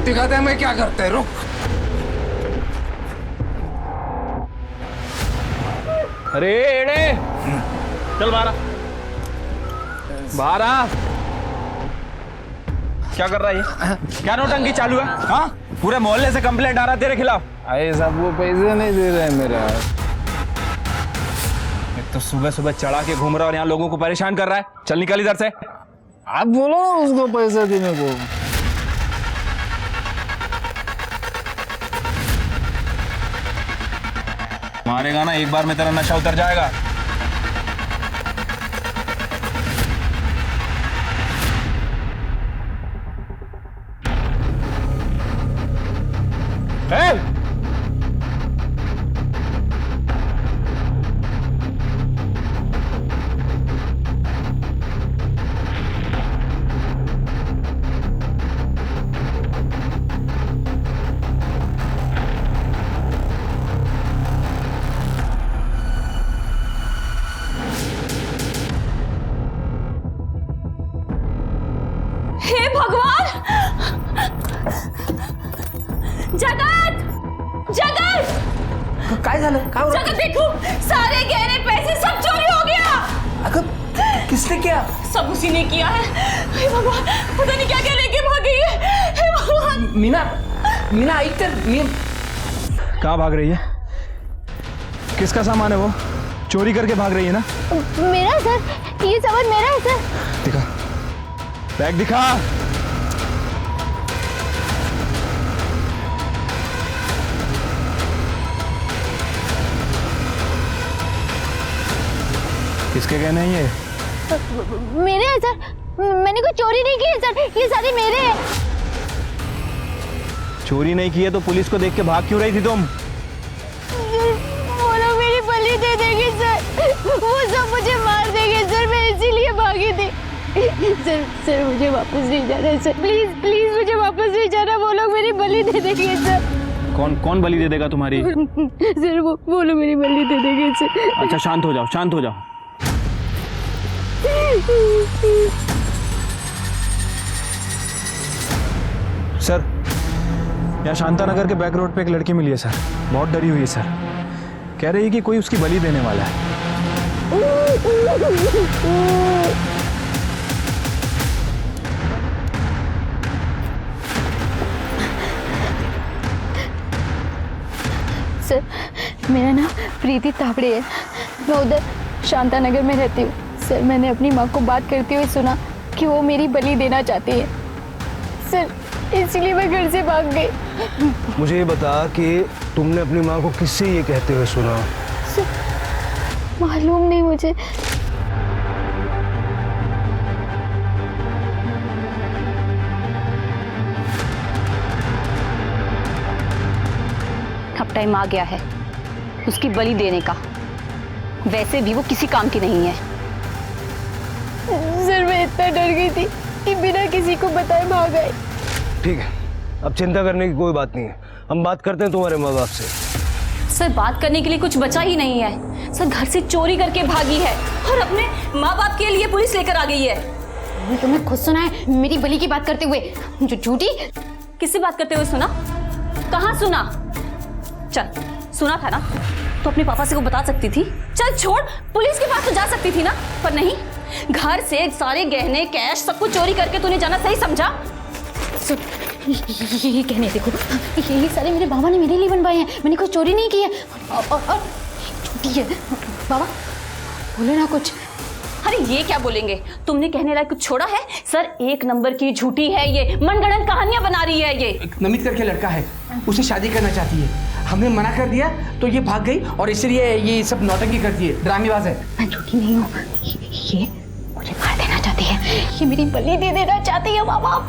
दिखाते हैं मैं क्या करते हैं, रुक। अरे एड़े, चल बाहर आ, बाहर आ। क्या कर रहा है ये? क्या नौटंकी चालू है? हाँ, पूरे मोहल्ले से कंप्लेंट आ रहा है तेरे खिलाफ। अरे साहब वो पैसे नहीं दे रहे हैं मेरा। एक तो सुबह सुबह चढ़ा के घूम रहा है और यहाँ लोगों को परेशान कर रहा है। चल निकल इधर से। आप बोलो ना उसको पैसा देने को। मारेगा ना एक बार में तेरा नशा उतर जाएगा। हे भगवान! जगत! जगत! काय झालं? काय जगत देखो, सारे गहने पैसे सब चोरी हो गया। अगं किसने किया? सब उसी ने किया है। हे भगवान, पता नहीं क्या क्या लेके भाग गई है। हे भगवान! मीना, मीना ऐक तर, कहाँ भाग रही है? किसका सामान है वो? चोरी करके भाग रही है ना? मेरा सर, ये सामान मेरा है सर। दिखा, बैग दिखा। किसके गहने हैं ये? मेरे हैं सर, मैंने कोई चोरी नहीं की है सर, ये सारे मेरे हैं। चोरी नहीं की है तो पुलिस को देख के भाग क्यों रही थी तुम? वो लोग मेरी बलि दे देंगे सर, वो सब मुझे मार देंगे सर, मैं इसीलिए भागी थी। सर सर मुझे वापस नहीं जाना है सर, प्लीज प्लीज मुझे वापस नहीं जाना, वो लोग मेरी बलि दे देंगे सर। कौन कौन बलि दे देगा तुम्हारी? सर वो लोग मेरी बलि दे देंगे सर। अच्छा शांत हो जाओ, शांत हो जाओ। सर, यहाँ शांतानगर के बैक रोड पे एक लड़की मिली है सर, बहुत डरी हुई है सर, कह रही है कि कोई उसकी बलि देने वाला है। सर मेरा नाम प्रीति तावड़े है, मैं उधर शांतानगर में रहती हूँ सर। मैंने अपनी माँ को बात करते हुए सुना कि वो मेरी बलि देना चाहती है सर, इसलिए मैं घर से भाग गई। मुझे ये बता कि तुमने अपनी माँ को किससे ये कहते हुए सुना? सर मालूम नहीं मुझे। अब टाइम आ गया है उसकी बलि देने का, वैसे भी वो किसी काम की नहीं है। सर मैं इतना डर गई थी कि बिना किसी को बताए भाग गए। ठीक है, अब चिंता करने की कोई बात नहीं है, हम बात करते हैं तुम्हारे माँ बाप से। सर बात करने के लिए कुछ बचा ही नहीं है सर, घर से चोरी करके भागी है और अपने माँ बाप के लिए पुलिस लेकर आ गई है। तुम्हें खुद सुना है मेरी बलि की बात करते हुए? जो झूठी। किससे बात करते हुए सुना? कहाँ सुना? चल सुना था ना तो अपने पापा से को बता सकती थी। चल छोड़, पुलिस के पास तो जा सकती थी ना, पर नहीं, घर से सारे गहने कैश सब कुछ चोरी करके तूने जाना सही समझा? ये कहने देखो, ये सारे मेरे बाबा ने मेरे लिए बनवाए हैं, मैंने कोई चोरी नहीं की है। और झूठी है। बाबा बोलो ना कुछ। अरे ये क्या बोलेंगे, तुमने कहने लायक कुछ छोड़ा है? सर एक नंबर की झूठी है ये, मनगढ़ंत कहानियां बना रही है ये। नमित करके लड़का है, उसे शादी करना चाहती है, हमने मना कर दिया तो ये भाग गई और इसलिए ये सब नौटंकी करती है, ड्रामेबाज है। मैं झूठी नहीं हूँ, ये मुझे मार देना चाहती है, ये मेरी बलि दे देना चाहती है। माँ बाप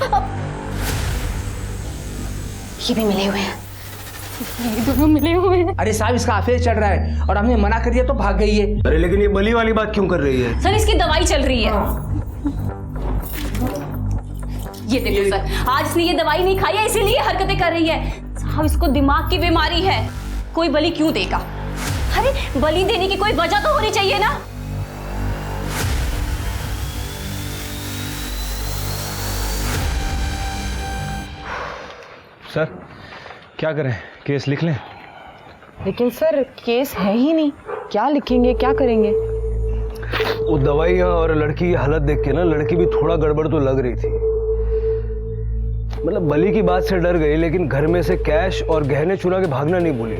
ये भी मिले हुए हैं, ये दोनों मिले हुए हैं। अरे साहब इसका अफेयर चल रहा है और हमने मना कर दिया तो भाग गई है। अरे लेकिन ये बलि वाली बात क्यों कर रही है? सर इसकी दवाई चल रही है। ये देखो सर, आज इसने ये दवाई नहीं खाई है इसीलिए हरकतें कर रही है। साहब इसको दिमाग की बीमारी है, कोई बलि क्यों देगा? अरे बलि देने की कोई वजह तो होनी चाहिए ना। सर क्या करें, केस लिख लें? लेकिन सर केस है ही नहीं, क्या लिखेंगे, क्या करेंगे? वो दवाइयाँ और लड़की की हालत देख के ना लड़की भी थोड़ा गड़बड़ तो लग रही थी। मतलब बलि की बात से डर गई, लेकिन घर में से कैश और गहने चुरा के भागना नहीं भूली।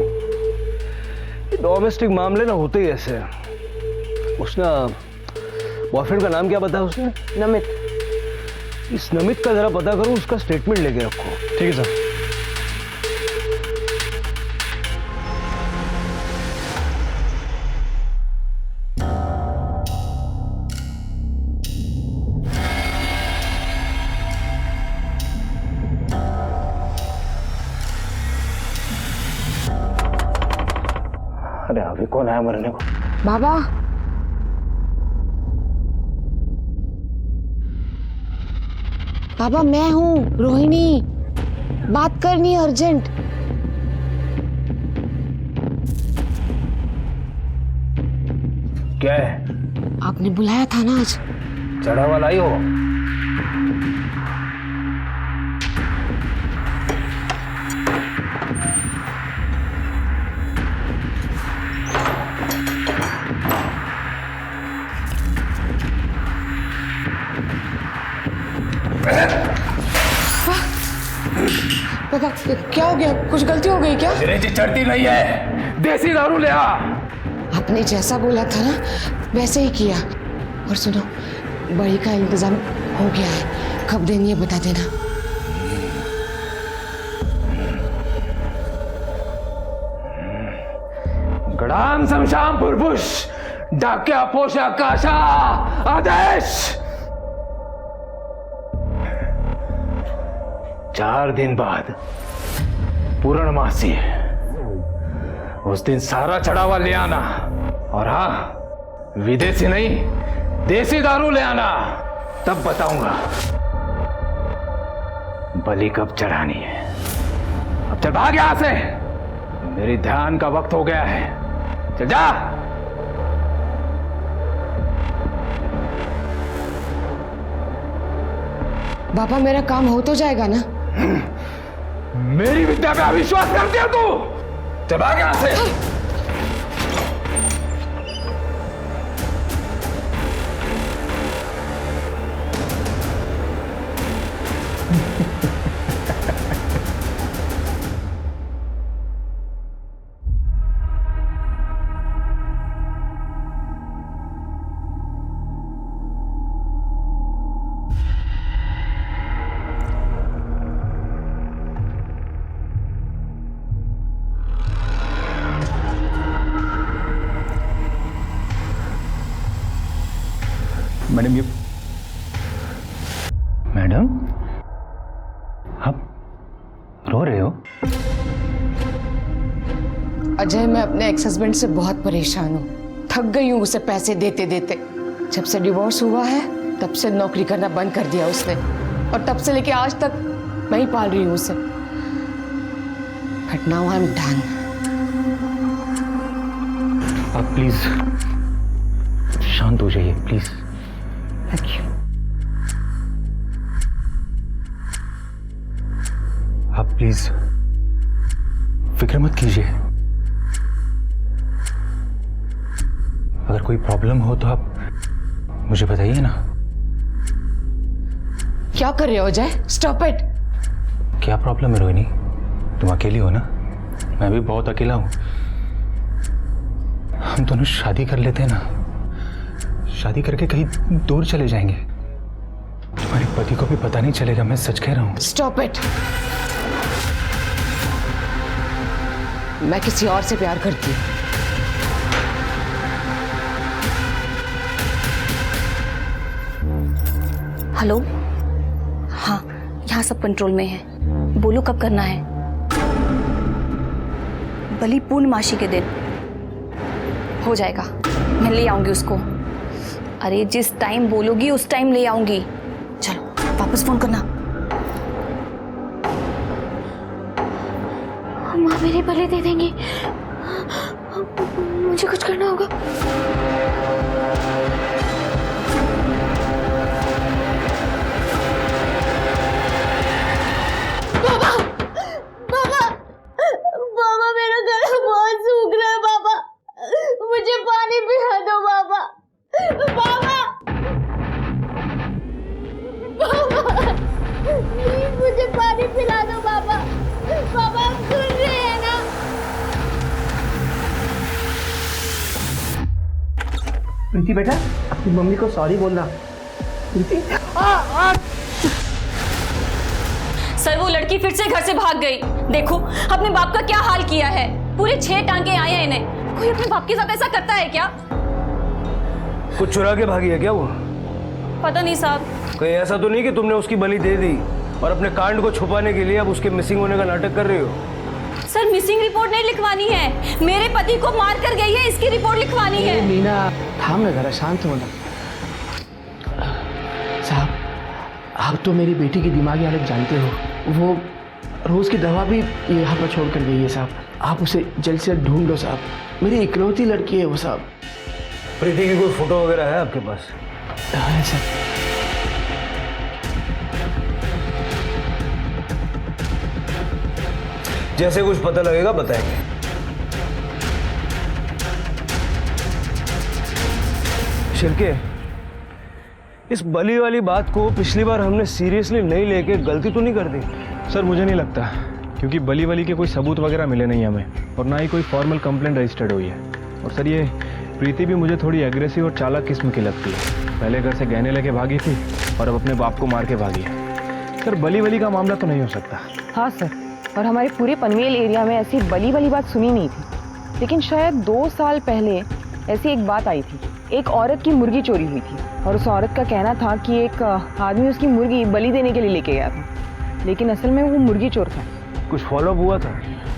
डोमेस्टिक मामले ना होते ही ऐसे हैं। उसने बॉयफ्रेंड का नाम क्या बताया उसने? नमित। इस नमित का जरा पता करो, उसका स्टेटमेंट लेके रखो। ठीक है सर। अरे अभी कौन आया मरने को? बाबा बाबा मैं हूँ रोहिणी, बात करनी है अर्जेंट। क्या है? आपने बुलाया था ना आज। चढ़ा वाला ही हो? बाबा क्या हो गया, कुछ गलती हो गई क्या? तेरे चढ़ती नहीं है, देसी दारू ले आ। आपने जैसा बोला था ना वैसे ही किया। और सुनो, बड़ी का इंतजाम हो गया है, कब देनी है बता देना। गडाम समशाम पुरपुष डाक्या पोषा काशा आदेश। 4 दिन बाद पूर्णमासी, उस दिन सारा चढ़ावा ले आना। और हाँ, विदेशी नहीं देसी दारू ले आना, तब बताऊंगा बलि कब चढ़ानी है। अब चल भाग यहां से, मेरी ध्यान का वक्त हो गया है। चल जा। बाबा मेरा काम हो तो जाएगा ना? मेरी विद्या पे अविश्वास करती है तू? चल भाग यहां से। मैडम ये मैडम, आप रो रहे हो? अजय, मैं अपने एक्स हस्बैंड से बहुत परेशान हूँ, थक गई हूँ उसे पैसे देते देते। जब से डिवोर्स हुआ है तब से नौकरी करना बंद कर दिया उसने, और तब से लेके आज तक मैं ही पाल रही हूँ उसे। But now I am done. आप प्लीज शांत हो जाइए, प्लीज। Thank you. आप प्लीज फिक्र मत कीजिए। अगर कोई प्रॉब्लम हो तो आप मुझे बताइए ना। क्या कर रहे हो अजय? Stop it. क्या प्रॉब्लम है रोहिणी? तुम अकेली हो ना? मैं भी बहुत अकेला हूं। हम दोनों शादी कर लेते हैं ना, शादी करके कहीं दूर चले जाएंगे। तुम्हारे पति को भी पता नहीं चलेगा, मैं सच कह रहा हूं। Stop it. मैं किसी और से प्यार करती हूँ। हेलो, हाँ यहाँ सब कंट्रोल में है, बोलो कब करना है। बलि पूर्णमासी के दिन हो जाएगा, मैं ले आऊंगी उसको। अरे जिस टाइम बोलोगी उस टाइम ले आऊंगी। चलो वापस फोन करना। माँ मेरी बलि दे देंगी, मुझे कुछ करना होगा। प्रीति बेटा अपनी मम्मी को सॉरी बोलना। प्रीति सर वो लड़की फिर से घर से भाग गई। देखो अपने बाप का क्या हाल किया है, पूरे 6 टांके आए हैं इन्हें। कोई अपने बाप के साथ ऐसा करता है क्या? कुछ चुरा के भागी है क्या वो? पता नहीं साहब। कहीं ऐसा तो नहीं कि तुमने उसकी बलि दे दी और अपने कांड को छुपाने के लिए अब उसके मिसिंग होने का नाटक कर रही हो? सर मिसिंग रिपोर्ट नहीं लिखवानी है, मेरे पति को मार कर गई है इसकी रिपोर्ट लिखवानी है। मीना थाम ना, जरा शांत होना। साहब आप तो मेरी बेटी की दिमागी हालत जानते हो, वो रोज की दवा भी यहाँ पर छोड़ कर गई है साहब। आप उसे जल्द से जल्द ढूंढ लो साहब, मेरी इकलौती लड़की है वो साहब। प्रीति की कोई फोटो वगैरह है आपके पास? हाँ सर। जैसे कुछ पता लगेगा बताएंगे। शिर्के, इस बलि वाली बात को पिछली बार हमने सीरियसली नहीं लेके गलती तो नहीं कर दी? सर मुझे नहीं लगता, क्योंकि बली वली के कोई सबूत वगैरह मिले नहीं हमें और ना ही कोई फॉर्मल कंप्लेंट रजिस्टर्ड हुई है। और सर ये प्रीति भी मुझे थोड़ी एग्रेसिव और चालाक किस्म की लगती है। पहले घर से गहने लेके भागी थी और अब अपने बाप को मार के भागी है। सर बली वली का मामला तो नहीं हो सकता। हाँ सर, और हमारे पूरे पनवेल एरिया में ऐसी बली वाली बात सुनी नहीं थी, लेकिन शायद 2 साल पहले ऐसी एक बात आई थी। एक औरत की मुर्गी चोरी हुई थी और उस औरत का कहना था कि एक आदमी उसकी मुर्गी बलि देने के लिए लेके गया था, लेकिन असल में वो मुर्गी चोर था। कुछ फॉलो हुआ था?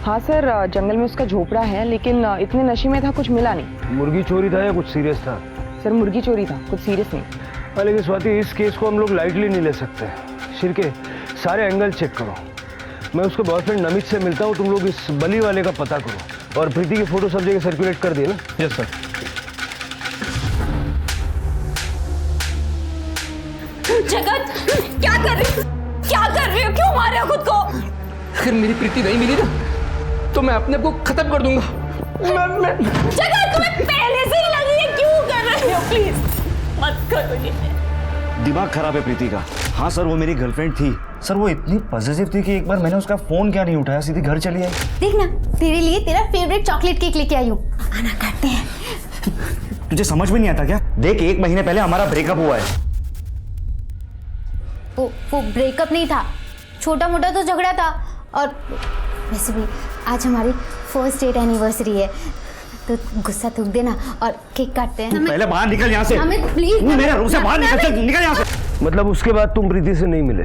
हाँ सर, जंगल में उसका झोपड़ा है, लेकिन इतने नशे में था कुछ मिला नहीं। मुर्गी चोरी था या कुछ सीरियस था? सर मुर्गी चोरी था, कुछ सीरियस नहीं। हाँ, लेकिन स्वाति इस केस को हम लोग लाइटली नहीं ले सकते। शिर्के सारे एंगल चेक करो। मैं उसके बॉयफ्रेंड नमित से मिलता हूँ, तुम लोग इस बली वाले का पता करो और प्रीति की फोटो सब जगह सर्कुलेट कर दिए ना? Yes sir. जगत क्या कर रही हो, क्या कर रही हो, क्यों मार रहे हो खुद को? अगर मेरी प्रीति नहीं मिली ना तो मैं अपने आप को खत्म कर दूंगा। मैं जगत तुम्हें पहले से ही लगी है, क्यों कर रहे हो? प्लीज मत करो ये। दिमाग खराब है प्रीति का। हाँ सर वो मेरी गर्लफ्रेंड थी सर, वो इतनी पॉजिटिव थी कि एक बार मैंने उसका फोन क्या नहीं उठाया, सीधी घर चली आई। देख ना, तेरे लिए तेरा फेवरेट चॉकलेट केक लेके आई हूँ, आना काटते हैं। तुझे समझ में नहीं आता क्या? देख 1 महीने पहले हमारा ब्रेकअप हुआ है। वो ब्रेकअप नहीं था, छोटा मोटा तो झगड़ा था। और वैसे भी आज हमारी फर्स्ट डेट एनिवर्सरी है, तो गुस्सा थूक देना और केक काटते हैं। पहले बाहर निकल यहाँ से। हमें प्लीज मेरे रूम से बाहर निकल यहाँ से। मतलब उसके बाद तुम प्रीति से नहीं मिले?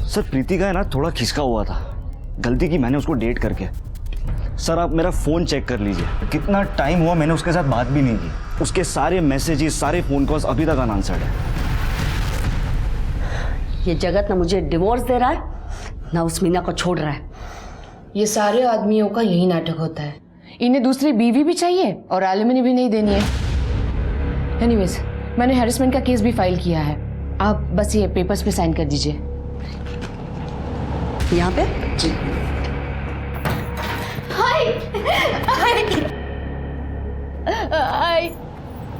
सर प्रीति का है ना थोड़ा खिसका हुआ था, गलती की मैंने उसको डेट करके। सर आप मेरा फोन चेक कर लीजिए, कितना टाइम हुआ मैंने उसके साथ बात भी नहीं की। उसके सारे मैसेजेस, सारे फोन कॉल्स अभी तक अनआंसर्ड है। ये जगत ना मुझे डिवोर्स दे रहा है ना उस मीना को छोड़ रहा है। ये सारे आदमियों का यही नाटक होता है, इन्हें दूसरी बीवी भी चाहिए और एलिमनी भी नहीं देनी है। एनीवेज मैंने हैरेसमेंट का केस भी फाइल किया है, आप बस ये पेपर्स पे साइन कर दीजिए। यहाँ पे जी। हाय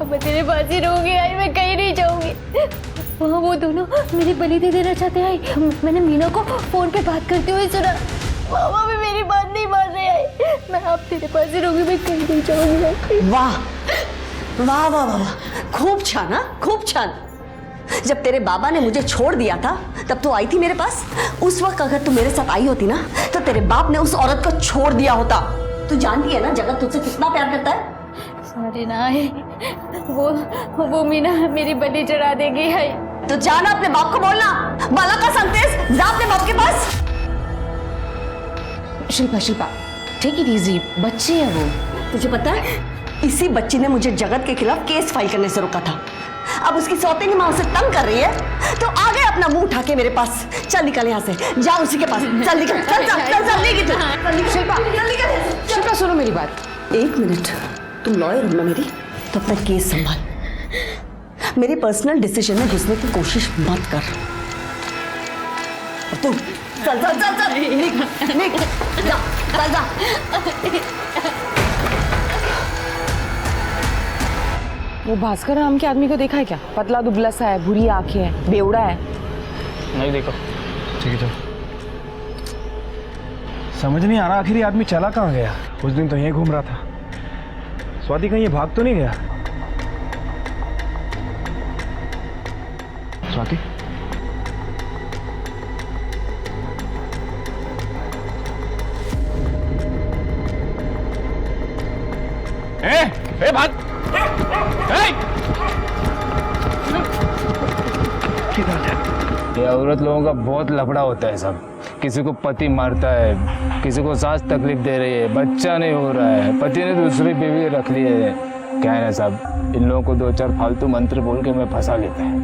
मैं तेरे पास ही रहूंगी। आई मैं कहीं नहीं जाऊंगी। वहाँ वो दोनों मेरी बलि दे देना चाहते हैं। मैंने मीना को फोन पे बात करते हुए सुना, मामा भी मेरी बात नहीं मान रहे हैं। मैं अब तेरे पास ही रहूंगी, मैं कहीं नहीं जाऊंगी। वाह वाह वाह वाह, खूब छान, हाँ खूब छान। जब तेरे बाबा ने मुझे छोड़ दिया था तब तो आई थी मेरे पास। उस वक्त अगर तू मेरे साथ आई होती ना तो तेरे बाप ने उस औरत को छोड़ दिया होता। तू जानती है ना जगत तुझसे कितना प्यार करता है। अरे ना, वो मीना मेरी बलि चढ़ा देगी। है तो जाना अपने बाप को बोलना, बाला का संदेश जा अपने बाप के पास। शिल्पा टेक इट इजी, बच्ची है वो। तुझे पता है इसी बच्ची ने मुझे जगत के खिलाफ केस फाइल करने से रोका था। अब उसकी सौतेली माँ उसे तंग कर रही है तो आ गए अपना मुंह उठा के मेरे पास। चल निकल यहाँ से, जा उसी के पास, चल निकल, चल चल चल चल निकल। शिल्पा सुनो मेरी बात। 1 मिनट, तुम लॉयर हो ना मेरी, तो अपना केस संभाल। मेरे पर्सनल डिसीजन में घुसने की कोशिश मत कर। तुम चल चल चल चल निकल जा चल जा। वो भास्कर नाम के आदमी को देखा है क्या? पतला दुबला सा है, बुरी आंखें हैं, बेवड़ा है। नहीं देखो। ठीक है चलो। समझ नहीं आ रहा आखिर ये आदमी चला कहाँ गया। उस दिन तो यहीं घूम रहा था। स्वाति कहीं ये भाग तो नहीं गया? स्वाति? ए भाग! ये औरत लोगों का बहुत लफड़ा होता है सब। किसी को पति मारता है, किसी को सास तकलीफ दे रही है, बच्चा नहीं हो रहा है, पति ने दूसरी बीवी रख ली है। क्या है ना साहब, इन लोगों को 2-4 फालतू मंत्र बोल के मैं फंसा लेता है।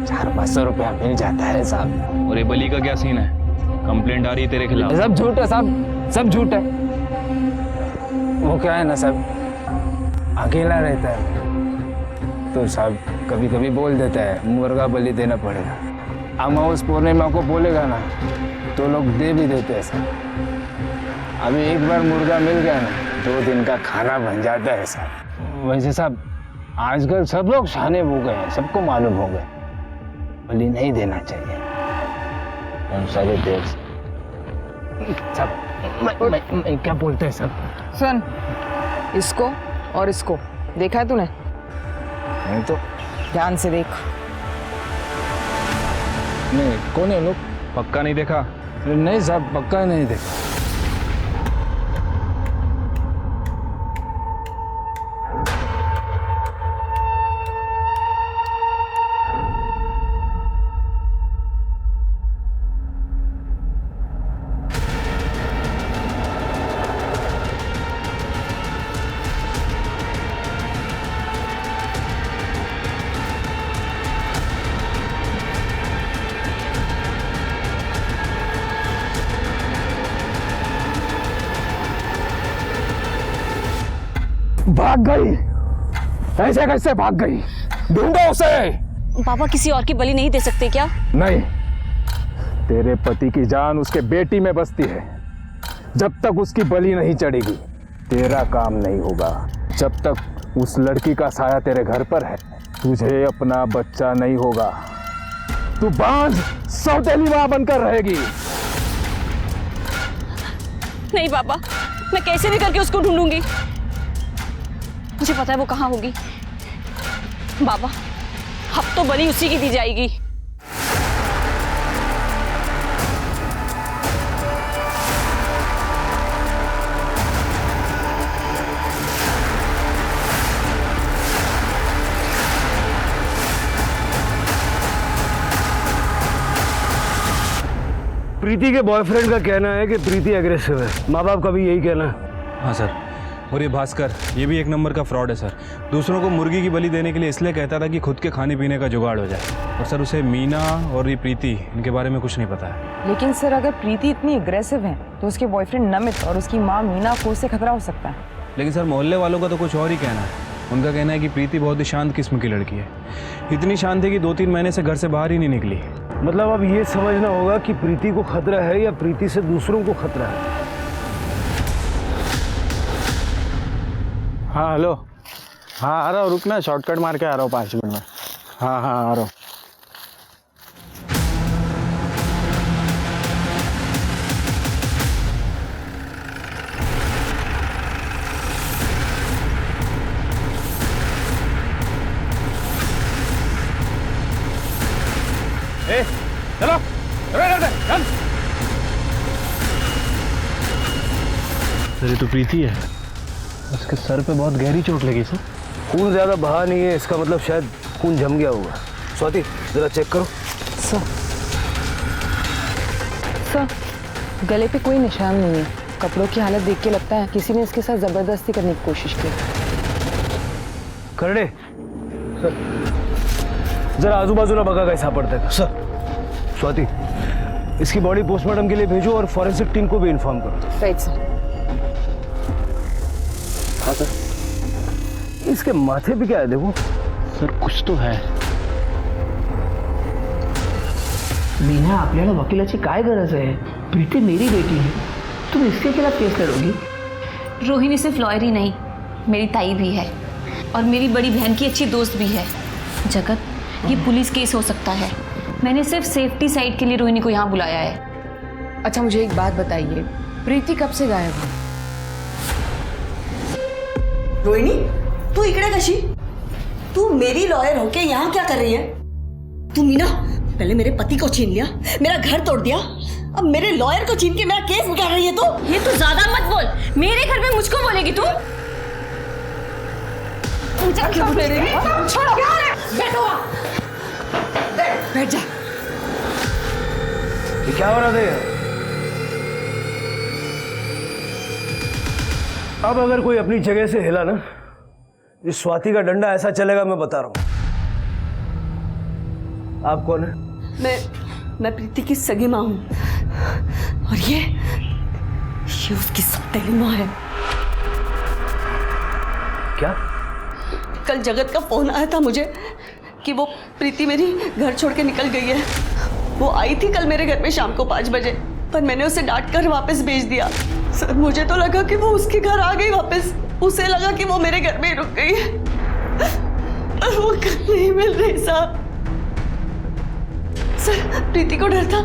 400-500 रुपया मिल जाता है साहब। और ये बली का क्या सीन है? कंप्लेंट आ रही है तेरे खिलाफ? सब झूठ है साहब, सब झूठ है। वो क्या है ना साहब, अकेला रहता है तो साहब कभी कभी बोल देता है मुर्गा बलि देना पड़ेगा। अमावस पूर्णिमा को बोलेगा ना तो लोग दे भी देते हैं साहब। अभी एक बार मुर्गा मिल गया ना 2 दिन का खाना बन जाता है साहब। वैसे साहब आजकल सब लोग शाने हो गए हैं, सबको मालूम हो गए बलि नहीं देना चाहिए। हम सारे देर सब मैं क्या बोलते हैं सब। सुन, इसको और इसको देखा है तूने? नहीं तो ध्यान से देख। नहीं, कौन है लोग? पक्का नहीं देखा? नहीं साहब, पक्का नहीं देखा। भाग गई, ऐसे कैसे भाग गई? ढूंढो उसे। पापा किसी और की बलि नहीं दे सकते क्या? नहीं, तेरे पति की जान उसके बेटी में बसती है। जब तक उसकी बलि नहीं चढ़ेगी तेरा काम नहीं होगा। जब तक उस लड़की का साया तेरे घर पर है तुझे अपना बच्चा नहीं होगा। तू बांझ सौतेली मां बनकर रहेगी। नहीं पापा, मैं कैसे भी करके उसको ढूंढूंगी। मुझे पता है वो कहाँ होगी। बाबा, अब तो बलि उसी की दी जाएगी। प्रीति के बॉयफ्रेंड का कहना है कि प्रीति एग्रेसिव है। माँ बाप का भी यही कहना है। हाँ सर। और ये भास्कर, ये भी एक नंबर का फ्रॉड है सर। दूसरों को मुर्गी की बलि देने के लिए इसलिए कहता था कि खुद के खाने पीने का जुगाड़ हो जाए। और सर उसे मीना और ये प्रीति, इनके बारे में कुछ नहीं पता है। लेकिन सर अगर प्रीति इतनी एग्रेसिव है तो उसके बॉयफ्रेंड नमित और उसकी माँ मीना को उससे खतरा हो सकता है। लेकिन सर मोहल्ले वालों का तो कुछ और ही कहना है। उनका कहना है कि प्रीति बहुत ही शांत किस्म की लड़की है। इतनी शांत है कि 2-3 महीने से घर से बाहर ही नहीं निकली। मतलब अब ये समझना होगा कि प्रीति को खतरा है या प्रीति से दूसरों को खतरा है। हाँ हेलो। हाँ आ रहा हूँ, रुकना, शॉर्टकट मार के आ रहा हूँ 5 मिनट में। हाँ हाँ आ रहा हूँ। चलो चल। सर ये तो प्रीति है। उसके सर पे बहुत गहरी चोट लगी सर। खून ज्यादा बहा नहीं है, इसका मतलब शायद खून जम गया होगा। स्वाति जरा चेक करो। सर गले पे कोई निशान नहीं है। कपड़ों की हालत देख के लगता है किसी ने इसके साथ जबरदस्ती करने की कोशिश की। करड़े सर जरा आजू बाजू ना बघा काय सापडतंय का? सर स्वाति इसकी बॉडी पोस्टमार्टम के लिए भेजो और फॉरेंसिक टीम को भी इन्फॉर्म करो। Right sir. हाँ सर। इसके माथे पे क्या है देखो। सर कुछ तो है। मीना, आपल्याला वकिलाची काय गरज आहे? प्रीति मेरी बेटी है, तुम इसके खिलाफ केस लड़ोगी? रोहिणी सिर्फ लॉयर ही नहीं, मेरी ताई भी है और मेरी बड़ी बहन की अच्छी दोस्त भी है। जगत, ये पुलिस केस हो सकता है। मैंने सिर्फ सेफ्टी साइड के लिए रोहिणी को यहाँ बुलाया है। अच्छा मुझे एक बात बताइए, प्रीति कब से गायब है? रोहिणी, तू इकडे कशी? तू मेरी लॉयर होके यहाँ क्या कर रही है? तू मीना पहले मेरे पति को छीन लिया, मेरा घर तोड़ दिया, अब मेरे लॉयर को छीन के मेरा केस निकाल रही है तू। ये तू ज्यादा मत बोल, मेरे घर में मुझको बोलेगी तू? छोड़ो, बैठो, बैठ जा। ये क्या हो रहा था? अब अगर कोई अपनी जगह से हिला ना, इस स्वाति का डंडा ऐसा चलेगा, मैं बता रहा हूं। आप कौन है? मैं प्रीति की सगी माँ हूं, और ये उसकी सौतेली माँ है। क्या? कल जगत का फोन आया था मुझे कि वो प्रीति मेरी घर छोड़ के निकल गई है। वो आई थी कल मेरे घर में शाम को 5 बजे, पर मैंने उसे डांट कर वापस भेज दिया। सर मुझे तो लगा कि वो उसके घर आ गई वापस, उसे लगा कि वो मेरे घर में ही रुक गई है, और वो घर नहीं मिल रही साहब। सर प्रीति को डर था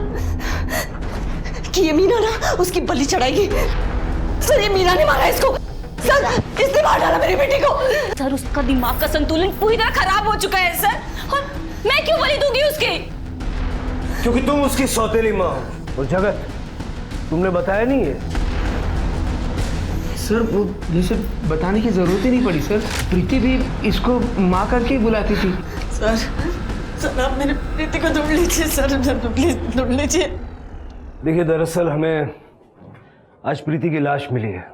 कि ये मीना ना उसकी बलि चढ़ाएगी। सर ये मीना ने मारा इसको, सर इसने मार डाला मेरी बेटी को। सर उसका दिमाग का संतुलन पूरी तरह खराब हो चुका है सर, और मैं क्यों बलि दूंगी उसके? क्योंकि तुम उसकी सौतेली माँ हो। और जगत, तुमने बताया नहीं है? सर वो जैसे बताने की जरूरत ही नहीं पड़ी सर, प्रीति भी इसको माँ करके ही बुलाती थी। सर आप मेरी प्रीति को ढूंढ लीजिए सर, प्लीज ढूंढ लीजिए। देखिए दरअसल हमें आज प्रीति की लाश मिली है।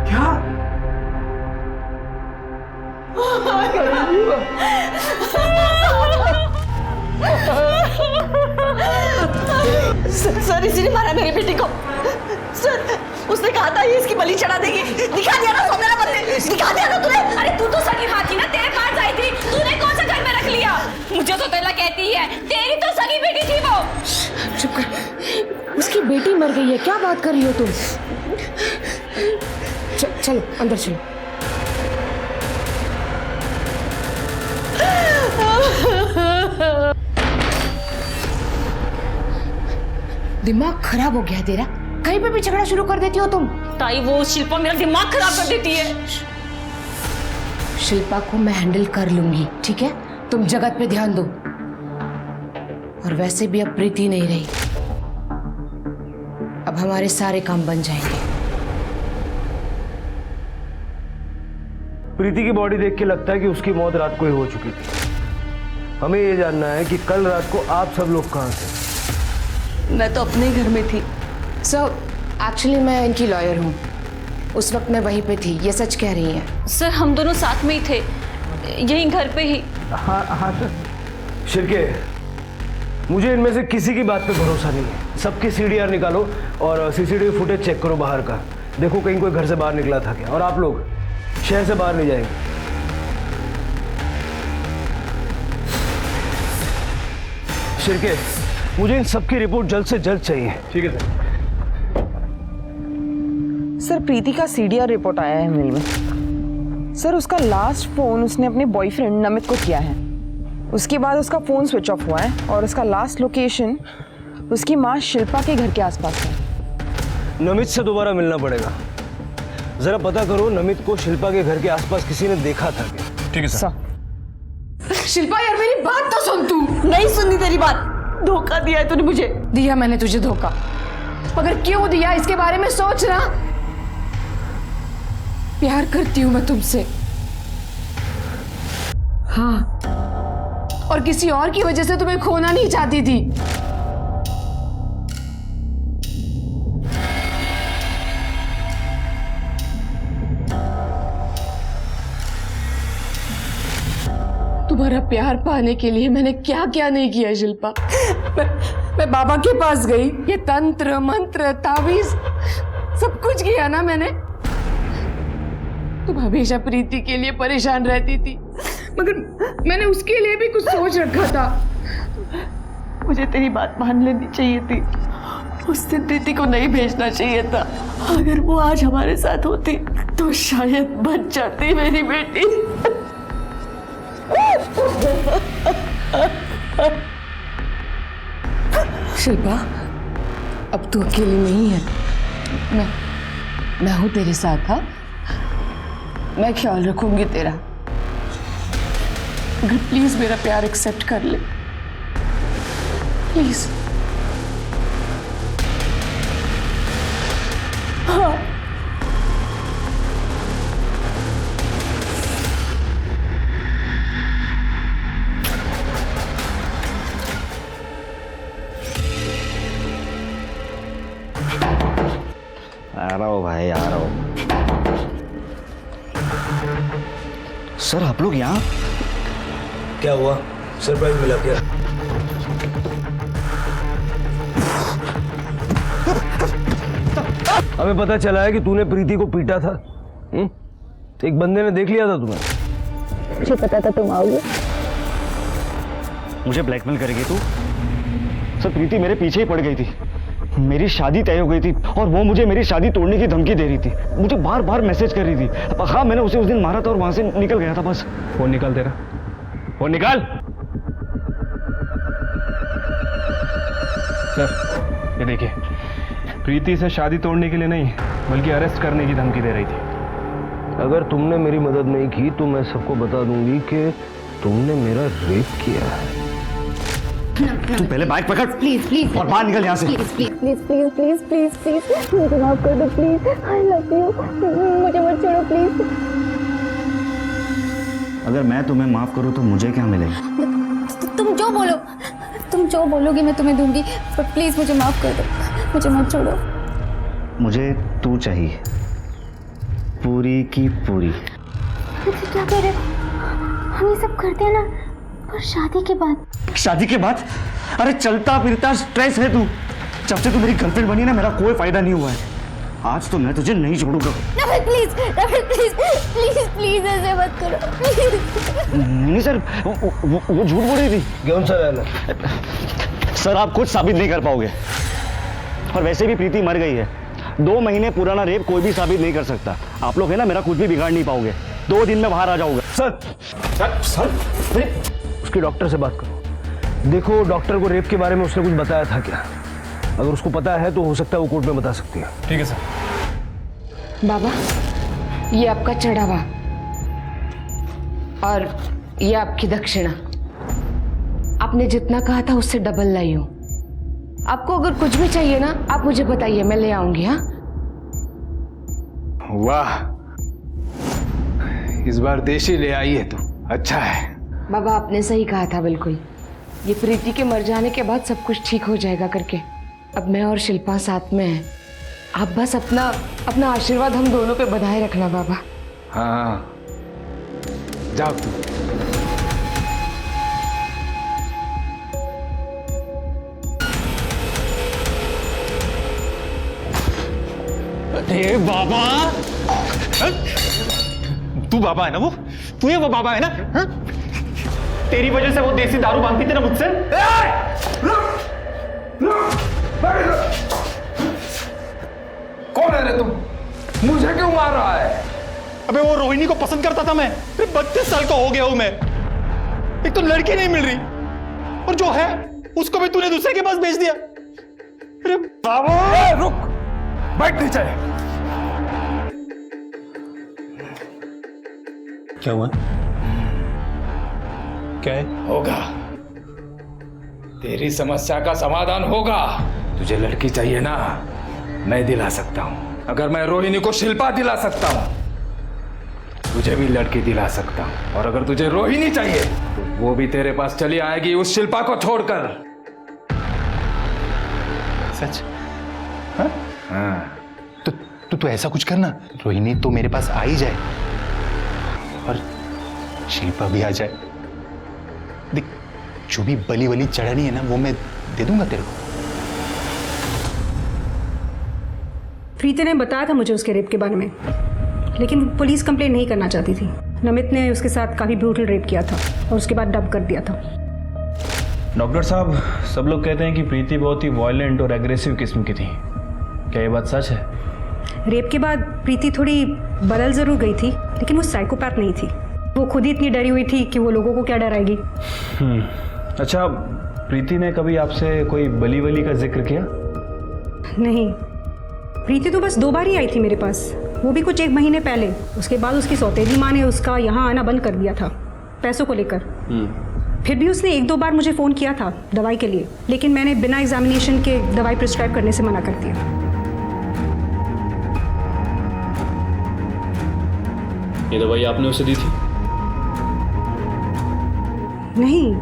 क्या? सर इसी ने मारा मेरी बेटी को। सर उसने कहा था ये इसकी बलि चढ़ा देगी। दिखा दिया ना मेरा बंदे, दिखा दिया ना तूने। अरे तू तो सगी माँ थी ना, तेरे पास आई थी, तूने कौन सा घर में रख लिया? मुझे तो तेला कहती है, तेरी तो सगी बेटी थी वो। चुप कर, उसकी बेटी मर गई है, क्या बात कर रही हो तुम? चलो अंदर चलो। दिमाग खराब हो गया तेरा, कहीं पे भी झगड़ा शुरू कर देती हो तुम। ताई वो शिल्पा मेरा दिमाग खराब कर देती है। शिल्पा को मैं हैंडल कर लूंगी, ठीक है? तुम जगत पे ध्यान दो। और वैसे भी अब प्रीति नहीं रही, अब हमारे सारे काम बन जाएंगे। प्रीति की बॉडी देख के लगता है कि उसकी मौत रात को ही हो चुकी थी। हमें ये जानना है कि कल रात को आप सब लोग कहाँ थे? मैं तो अपने घर में थी। सर एक्चुअली मैं इनकी लॉयर हूँ, उस वक्त मैं वहीं पे थी, ये सच कह रही हैं। सर हम दोनों साथ में ही थे, यहीं घर पे ही। हाँ सर। शिरके, मुझे इनमें से किसी की बात पे भरोसा नहीं है। सबकी CDR निकालो और CCTV फुटेज चेक करो बाहर का, देखो कहीं कोई घर से बाहर निकला था क्या। और आप लोग शहर से बाहर नहीं जाएंगे। शिरके, मुझे इन सबकी रिपोर्ट जल्द से जल्द चाहिए। ठीक है सर। सर प्रीति का CDR रिपोर्ट आया है मेल में। सर उसका लास्ट फोन उसने अपने बॉयफ्रेंड नमित को किया है, उसके बाद उसका फोन स्विच ऑफ हुआ है, और उसका लास्ट लोकेशन उसकी माँ शिल्पा के घर के आसपास है। नमित से दोबारा मिलना पड़ेगा, जरा पता करो नमित को शिल्पा के घर के आसपास किसी ने देखा था क्या? ठीक है सर। शिल्पा यार मेरी बात तो सुन तू। नहीं सुननी तेरी बात, धोखा दिया है तूने मुझे। दिया मैंने तुझे धोखा, मगर क्यों दिया इसके बारे में सोच ना। प्यार करती हूं मैं तुमसे, हाँ, और किसी और की वजह से तुम्हें खोना नहीं चाहती थी। तुम्हारा प्यार पाने के लिए मैंने क्या क्या नहीं किया शिल्पा। मैं बाबा के पास गई, ये तंत्र मंत्र तावीज सब कुछ किया ना मैंने। तुम हमेशा प्रीति के लिए परेशान रहती थी, मगर मैंने उसके लिए भी कुछ सोच रखा था। मुझे तेरी बात मान लेनी चाहिए थी, उस दिन प्रीति को नहीं भेजना चाहिए था। अगर वो आज हमारे साथ होती तो शायद बच जाती मेरी बेटी। शिल्पा अब तू अकेली नहीं है, मैं हूं तेरे साथ। हाँ, मैं ख्याल रखूंगी तेरा। अगर प्लीज मेरा प्यार एक्सेप्ट कर ले, प्लीज। हाँ। आ रहा हूँ भाई, आ रहा हूँ। सर आप लोग यहाँ? क्या हुआ? सरप्राइज मिला क्या? हमें पता चला है कि तूने प्रीति को पीटा था। एक बंदे ने देख लिया था तुम्हें। मुझे पता था तुम आओगे। मुझे ब्लैकमेल करेगी तू? सर प्रीति मेरे पीछे ही पड़ गई थी, मेरी शादी तय हो गई थी और वो मुझे मेरी शादी तोड़ने की धमकी दे रही थी, मुझे बार बार मैसेज कर रही थी। हाँ मैंने उसे उस दिन मारा था और वहां से निकल गया था बस। फोन निकाल तेरा, फोन निकाल। सर ये देखिए, प्रीति से शादी तोड़ने के लिए नहीं बल्कि अरेस्ट करने की धमकी दे रही थी। अगर तुमने मेरी मदद नहीं की तो मैं सबको बता दूंगी कि तुमने मेरा रेप किया है। तू पहले बाइक पकड़ प्लीज प्लीज और बाहर निकल यहाँ से। Please please please please please please please मुझे माफ कर दो प्लीज। आई लव यू, मुझे मत छोड़ो प्लीज। अगर मैं तुम्हें माफ करूँ तो मुझे क्या मिलेगा? तुम जो बोलोगे मैं तुम्हें दूंगी, पर प्लीज मुझे माफ कर दो, मुझे मत छोड़ो। मुझे तू चाहिए, पूरी की पूरी। क्या कह रहे हो? हम ये सब करते हैं ना, पर शादी के बाद। शादी के बाद? अरे चलता फिरता स्ट्रेस है तू। जब से तू मेरी गर्लफ्रेंड बनी ना मेरा कोई फायदा नहीं हुआ है। आज तो मैं तुझे नहीं छोड़ूंगा। प्लीज प्लीज प्लीज प्लीज ऐसे मत करो प्लीज। नहीं सर, वो झूठ बोल रही थी। कौन सा है? सर आप कुछ साबित नहीं कर पाओगे, और वैसे भी प्रीति मर गई है। 2 महीने पुराना रेप कोई भी साबित नहीं कर सकता। आप लोग है ना मेरा कुछ भी बिगाड़ नहीं पाओगे। 2 दिन में बाहर आ जाऊंगा। सर सर सर उसके डॉक्टर से बात करो। देखो डॉक्टर को रेप के बारे में उसने कुछ बताया था क्या? अगर उसको पता है तो हो सकता है वो कोर्ट में बता सकती है। ठीक है सर। बाबा ये आपका चढ़ावा और ये आपकी दक्षिणा। आपने जितना कहा था उससे डबल लाई हूं। आपको अगर कुछ भी चाहिए ना आप मुझे बताइए, मैं ले आऊंगी। हाँ वाह, इस बार देशी ले आई है तू, अच्छा है। बाबा आपने सही कहा था बिल्कुल। ये प्रीति के मर जाने के बाद सब कुछ ठीक हो जाएगा करके। अब मैं और शिल्पा साथ में हैं। आप बस अपना आशीर्वाद हम दोनों पे बधाए रखना बाबा। हाँ जाओ तू। अरे बाबा, तू बाबा है ना? तू ये वो बाबा है ना? हा? तेरी वजह से वो देसी दारू मांगती थी ना मुझसे। कौन है रे तुम? मुझे क्यों मार रहा है? अबे वो रोहिणी को पसंद करता था मैं। 32 साल का हो गया हूं मैं। एक तो लड़की नहीं मिल रही और जो है उसको भी तूने दूसरे के पास भेज दिया। अरे बाबा रुक, बैठ नीचे। क्या हुआ? क्या है? होगा, तेरी समस्या का समाधान होगा। तुझे लड़की चाहिए ना, मैं दिला सकता हूं। अगर मैं रोहिणी को शिल्पा दिला सकता हूं, तुझे भी लड़की दिला सकता हूं। और अगर तुझे रोहिणी चाहिए तो वो भी तेरे पास चली आएगी उस शिल्पा को छोड़कर। सच? हाँ। तो ऐसा कुछ करना, रोहिणी तो मेरे पास आ ही जाए और शिल्पा भी आ जाए। देख, जो भी बली वली चढ़ानी है ना वो मैं दे दूंगा तेरे को। प्रीति ने बताया था मुझे उसके रेप के बारे में, लेकिन पुलिस कंप्लेंट नहीं करना चाहती थी। नमित ने उसके साथ काफी ब्रूटल रेप किया था और उसके बाद डब कर दिया था। डॉक्टर साहब, सब लोग कहते हैं कि प्रीति बहुत ही वायलेंट और एग्रेसिव किस्म की थी। क्या ये बात सच है? रेप के बाद प्रीति थोड़ी बदल जरूर गई थी, लेकिन वो साइकोपैथ नहीं थी। वो खुद ही इतनी डरी हुई थी कि वो लोगों को क्या डराएगी। अच्छा, प्रीति ने कभी आपसे कोई बली वली का जिक्र किया? नहीं, प्रीति तो बस 2 बार ही आई थी मेरे पास, वो भी कुछ 1 महीने पहले। उसके बाद उसकी सौतेली माँ ने उसका यहाँ आना बंद कर दिया था। पैसों को लेकर। फिर भी उसने 1-2 बार मुझे फ़ोन किया था दवाई के लिए, लेकिन मैंने बिना एग्जामिनेशन के दवाई प्रिस्क्राइब करने से मना कर दिया। ये दवाई आपने उसे दी थी? नहीं,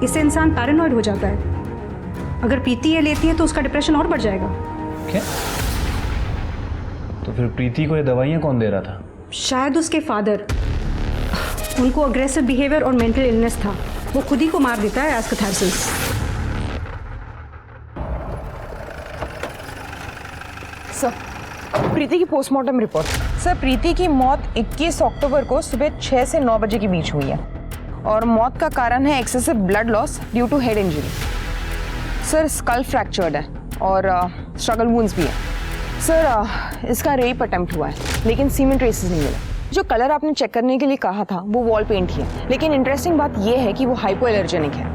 इससे इंसान पैरानॉइड हो जाता है। अगर प्रीति ये लेती है तो उसका डिप्रेशन और बढ़ जाएगा। क्या? तो फिर प्रीति को ये दवाइयाँ कौन दे रहा था? शायद उसके फादर। उनको अग्रेसिव बिहेवियर और मेंटल इलनेस था। वो खुद ही को मार देता है एज कैथारसिस। सर, प्रीति की पोस्टमार्टम रिपोर्ट। सर, प्रीति की मौत 21 अक्टूबर को सुबह 6 से 9 बजे के बीच हुई है और मौत का कारण है excessive blood loss due to head injury. Sir, skull fractured है और स्ट्रगल वुंड्स भी है। सर, इसका रेप अटेम्प्ट हुआ है, लेकिन सीमेंट ट्रेसेस नहीं मिले। जो कलर आपने चेक करने के लिए कहा था वो वॉल पेंट ही है, लेकिन इंटरेस्टिंग बात यह है कि वो हाइपो एलर्जेनिक है।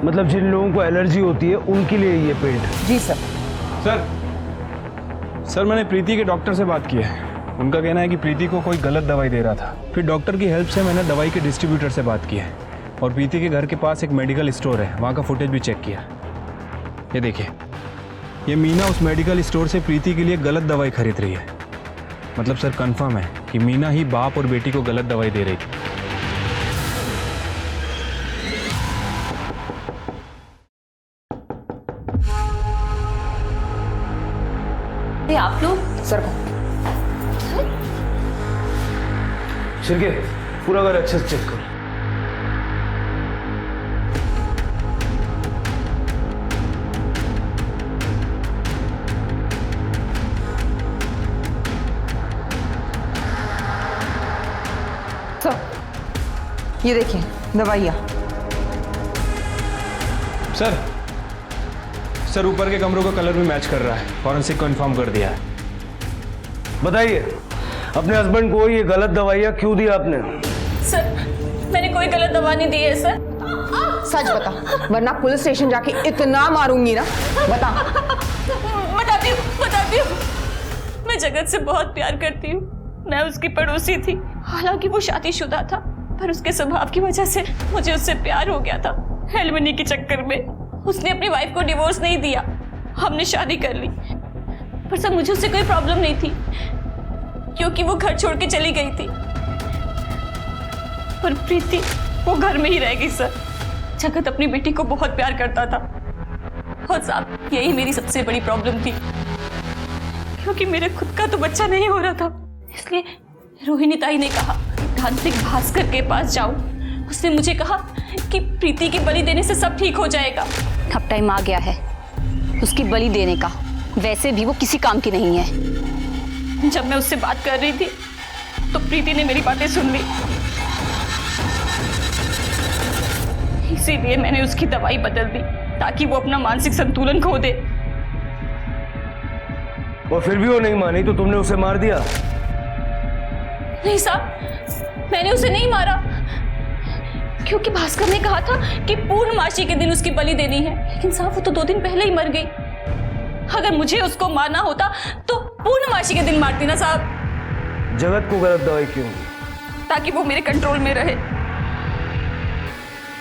मतलब जिन लोगों को एलर्जी होती है उनके लिए ये पेंट। जी सर। सर, मैंने प्रीति के डॉक्टर से बात की है। उनका कहना है कि प्रीति को कोई गलत दवाई दे रहा था। फिर डॉक्टर की हेल्प से मैंने दवाई के डिस्ट्रीब्यूटर से बात की है और प्रीति के घर के पास एक मेडिकल स्टोर है, वहाँ का फुटेज भी चेक किया। ये देखिए, ये मीना उस मेडिकल स्टोर से प्रीति के लिए गलत दवाई खरीद रही है। मतलब सर, कंफर्म है कि मीना ही बाप और बेटी को गलत दवाई दे रही थी। आप लोग सर, शिरके, पूरा घर अच्छे से चेक करो। सर, ये देखिए दवाइयाँ। सर, ऊपर के कमरों का कलर भी मैच कर रहा है। फॉरेंसिक कंफर्म कर दिया है। बताइए, अपने हस्बैंड को ये गलत दवाइयाँ क्यों दी आपने? सर, मैंने कोई गलत दवा नहीं दी है सर। सच बता, वरना पुलिस स्टेशन जाके इतना मारूंगी ना। बता। बताती हूँ। मैं जगत से बहुत प्यार करती हूँ। मैं उसकी पड़ोसी थी। हालांकि वो शादीशुदा था, पर उसके स्वभाव की वजह से मुझे उससे प्यार हो गया था। एलिमनी के चक्कर में उसने अपनी वाइफ को डिवोर्स नहीं दिया। हमने शादी कर ली, पर सर मुझे उससे कोई प्रॉब्लम नहीं थी क्योंकि वो घर छोड़ के चली गई थी। पर प्रीति वो घर में ही रह गई सर। जगत अपनी बेटी को बहुत प्यार करता था और साहब यही मेरी सबसे बड़ी प्रॉब्लम थी, क्योंकि मेरे खुद का तो बच्चा नहीं हो रहा था। इसलिए रोहिणी ताई ने कहा तांत्रिक भास्कर के पास जाओ। उसने मुझे कहा कि प्रीति की बलि देने से सब ठीक हो जाएगा। अब टाइम आ गया है उसकी बलि देने का। वैसे भी वो किसी काम की नहीं है। जब मैं उससे बात कर रही थी तो प्रीति ने मेरी बातें सुन ली। इसीलिए मैंने उसकी दवाई बदल दी ताकि वो अपना मानसिक संतुलन खो दे। और फिर भी वो नहीं मानी तो तुमने उसे मार दिया? नहीं साहब, मैंने उसे नहीं मारा, क्योंकि भास्कर ने कहा था कि पूर्णमासी के दिन उसकी बलि देनी है। लेकिन साहब वो तो 2 दिन पहले ही मर गई। अगर मुझे उसको मारना होता तो पूर्णमासी के दिन मारती ना साहब। जगत को गलत दवाई क्यों? ताकि वो मेरे कंट्रोल में रहे।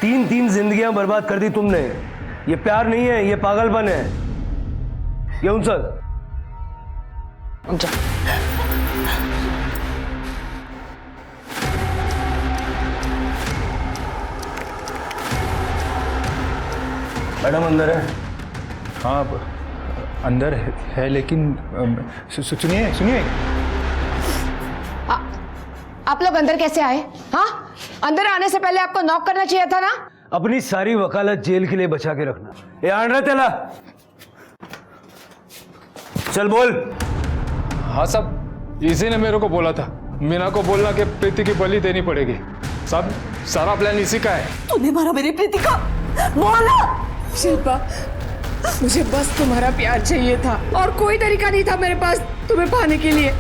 3 जिंदगियां बर्बाद कर दी तुमने। ये प्यार नहीं है, ये पागलपन है। ये उन सर मैडम अंदर है। हाँ अंदर है, लेकिन सुनिए। आप लोग अंदर कैसे आए? हाँ, अंदर आने से पहले आपको नॉक करना चाहिए था ना। अपनी सारी वकालत जेल के लिए बचा के रखना। ये आन रहा तेला, चल बोल। हाँ साहब, इसी ने मेरे को बोला था मीना को बोलना कि प्रीति की बलि देनी पड़ेगी। साहब सारा प्लान इसी का है। तूने मारा मेरी प्रीति का? बोला। शिल्पा, मुझे बस तुम्हारा प्यार चाहिए था और कोई तरीका नहीं था मेरे पास तुम्हें पाने के लिए।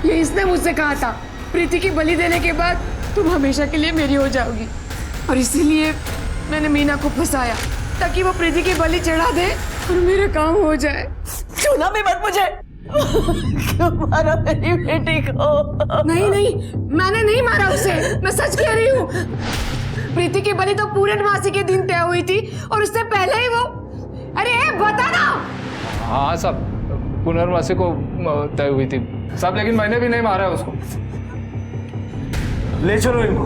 ये इसने मुझसे कहा था प्रीति की बलि देने के बाद तुम हमेशा के लिए मेरी हो जाओगी, और इसीलिए मैंने मीना को फंसाया ताकि वो प्रीति की बलि चढ़ा दे और मेरा काम हो जाए। छूना भी मत मुझे। क्यों मारा मेरी बेटी को? नहीं नहीं, मैंने नहीं मारा उसे, मैं सच कह रही हूँ। प्रीति की बलि तो पूर्णमासी के दिन तय हुई थी और उससे पहले ही वो, अरे बता ना। हाँ साहब, पुनर्वासी को तय हुई थी साहब, लेकिन मैंने भी नहीं मारा है उसको। ले चलो इनको।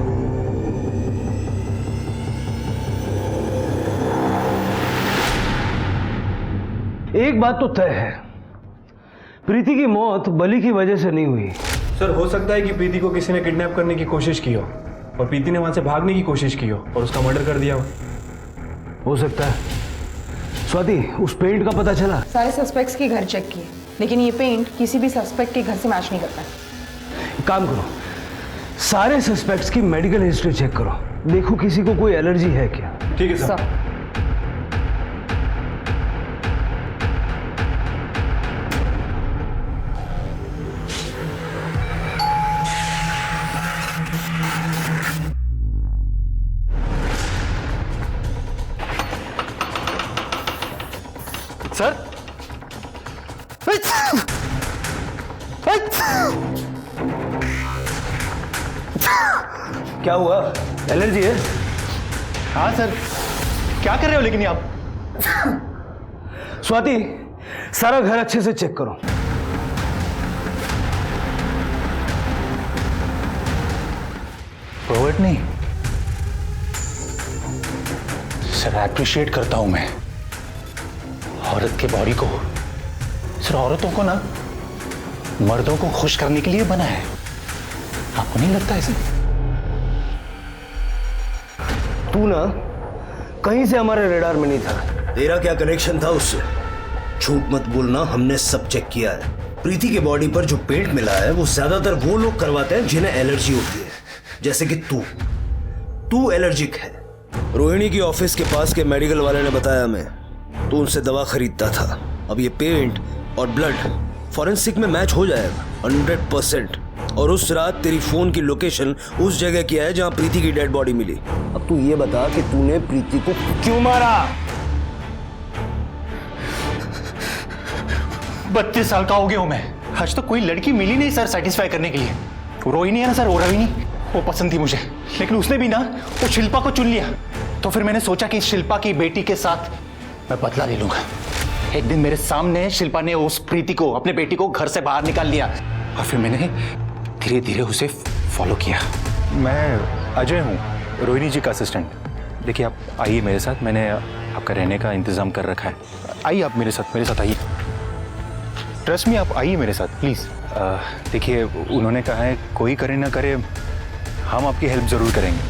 एक बात तो तय है, प्रीति की मौत बलि की वजह से नहीं हुई। सर हो सकता है कि प्रीति को किसी ने किडनैप करने की कोशिश की हो और प्रीति ने वहां से भागने की कोशिश की हो और उसका मर्डर कर दिया हो सकता है। स्वाति, उस पेंट का पता चला? सारे सस्पेक्ट्स के घर चेक किए, लेकिन ये पेंट किसी भी सस्पेक्ट के घर से मैच नहीं करता है। काम करो, सारे सस्पेक्ट्स की मेडिकल हिस्ट्री चेक करो, देखो किसी को कोई एलर्जी है क्या। ठीक है सर। सर, क्या हुआ? एलर्जी है? हाँ सर, क्या कर रहे हो लेकिन ये आप? स्वाति, सारा घर अच्छे से चेक करो। रोबर्ट नहीं सर, अप्रिशिएट करता हूं मैं औरत के बॉडी को। सर औरतों को ना मर्दों को खुश करने के लिए बना है, आपको नहीं लगता ऐसे? तू ना कहीं से हमारे रेडार में नहीं था। तेरा क्या कनेक्शन था उससे? झूठ मत बोलना, हमने सब चेक किया है। प्रीति के बॉडी पर जो पेंट मिला है वो ज्यादातर वो लोग करवाते हैं जिन्हें एलर्जी होती है, जैसे कि तू एलर्जिक है। रोहिणी की ऑफिस के पास के मेडिकल वाले ने बताया हमें, तू उनसे दवा खरीदता था। अब ये पेंट और ब्लड फॉरेंसिक में मैच हो जाएगा 100%। और उस रात तेरी फोन की लोकेशन उस जगह की है जहां प्रीति की डेड बॉडी मिली। अब तू ये बता कि तूने प्रीति को क्यों मारा? 32 साल का हो गया हूं मैं, आज तक कोई लड़की मिली नहीं सर सेटिस्फाई करने के लिए। रोहिणी है ना सर, वो रोहिणी, वो पसंद थी मुझे, लेकिन उसने भी ना वो शिल्पा को चुन लिया। तो फिर मैंने सोचा कि शिल्पा की बेटी के साथ मैं बदला ले लूंगा। एक दिन मेरे सामने शिल्पा ने उस प्रीति को, अपने बेटी को घर से बाहर निकाल लिया और फिर मैंने धीरे धीरे उसे फॉलो किया। मैं अजय हूँ, रोहिणी जी का असिस्टेंट। देखिए आप आइए मेरे साथ, मैंने आपका रहने का इंतजाम कर रखा है। आइए आप मेरे साथ आइए, ट्रस्ट मी, आप आइए मेरे साथ प्लीज़। देखिए उन्होंने कहा है कोई करे ना करे, हम आपकी हेल्प जरूर करेंगे।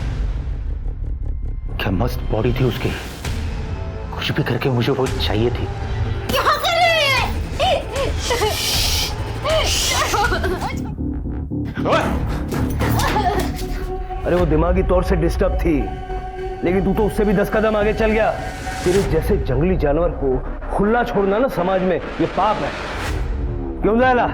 क्या मस्त बॉडी थी उसकी, कुछ भी करके मुझे वो चाहिए थी। क्या कर रहे हैं? अरे वो दिमागी तौर से डिस्टर्ब थी, लेकिन तू तो उससे भी 10 कदम आगे चल गया। तेरे जैसे जंगली जानवर को खुला छोड़ना ना समाज में ये पाप है, क्यों जायला?